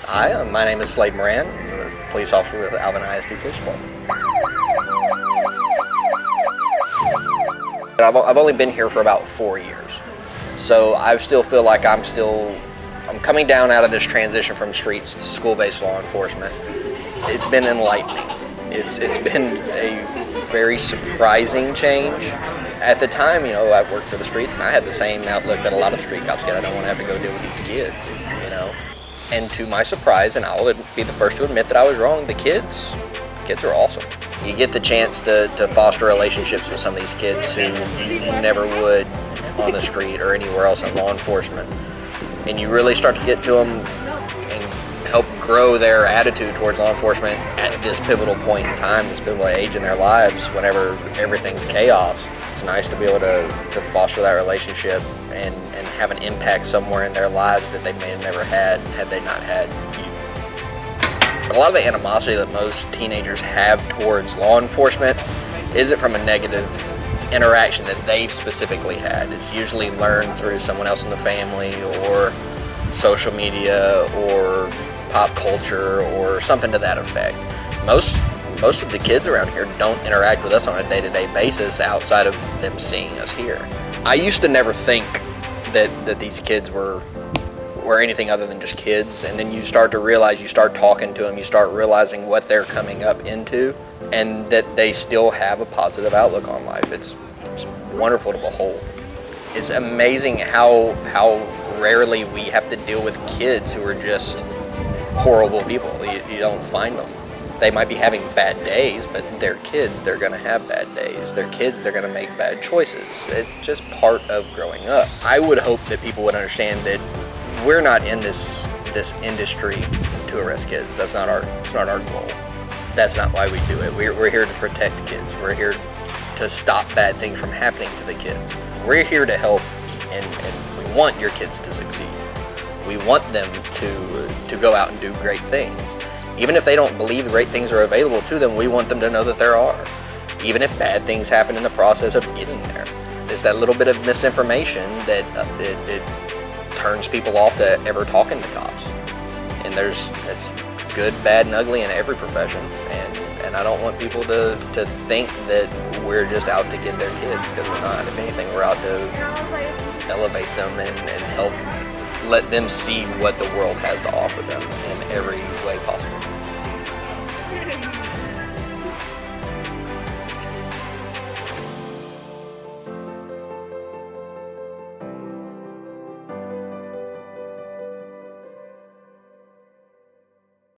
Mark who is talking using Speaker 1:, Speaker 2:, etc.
Speaker 1: Hi, my name is Slade Moran. I'm a police officer with the Alvin ISD Police Department. I've only been here for about 4 years, so I still feel like I'm coming down out of this transition from streets to school-based law enforcement. It's been enlightening. It's been a very surprising change. At the time, I worked for the streets and I had the same outlook that a lot of street cops get. I don't want to have to go deal with these kids, And to my surprise, and I'll be the first to admit that I was wrong, the kids are awesome. You get the chance to foster relationships with some of these kids who you never would on the street or anywhere else in law enforcement. And you really start to get to them and help grow their attitude towards law enforcement at this pivotal point in time, this pivotal age in their lives, whenever everything's chaos. It's nice to be able to foster that relationship and have an impact somewhere in their lives that they may have never had they not had you. But a lot of the animosity that most teenagers have towards law enforcement isn't from a negative interaction that they've specifically had. It's usually learned through someone else in the family or social media or pop culture or something to that effect. Most of the kids around here don't interact with us on a day-to-day basis outside of them seeing us here. I used to never think that these kids were anything other than just kids, and then you start to realize, you start talking to them, you start realizing what they're coming up into, and that they still have a positive outlook on life. It's wonderful to behold. It's amazing how rarely we have to deal with kids who are just horrible people. You don't find them. They might be having bad days, but they're kids. They're going to have bad days. They're kids. They're going to make bad choices. It's just part of growing up. I would hope that people would understand that we're not in this industry to arrest kids. It's not our goal. That's not why we do it. We're here to protect kids. We're here to stop bad things from happening to the kids. We're here to help, and we want your kids to succeed. We want them to go out and do great things. Even if they don't believe great things are available to them, we want them to know that there are. Even if bad things happen in the process of getting there. It's that little bit of misinformation that turns people off to ever talking to cops. And it's good, bad, and ugly in every profession. And I don't want people to think that we're just out to get their kids, because we're not. If anything, we're out to elevate them and help let them see what the world has to offer them.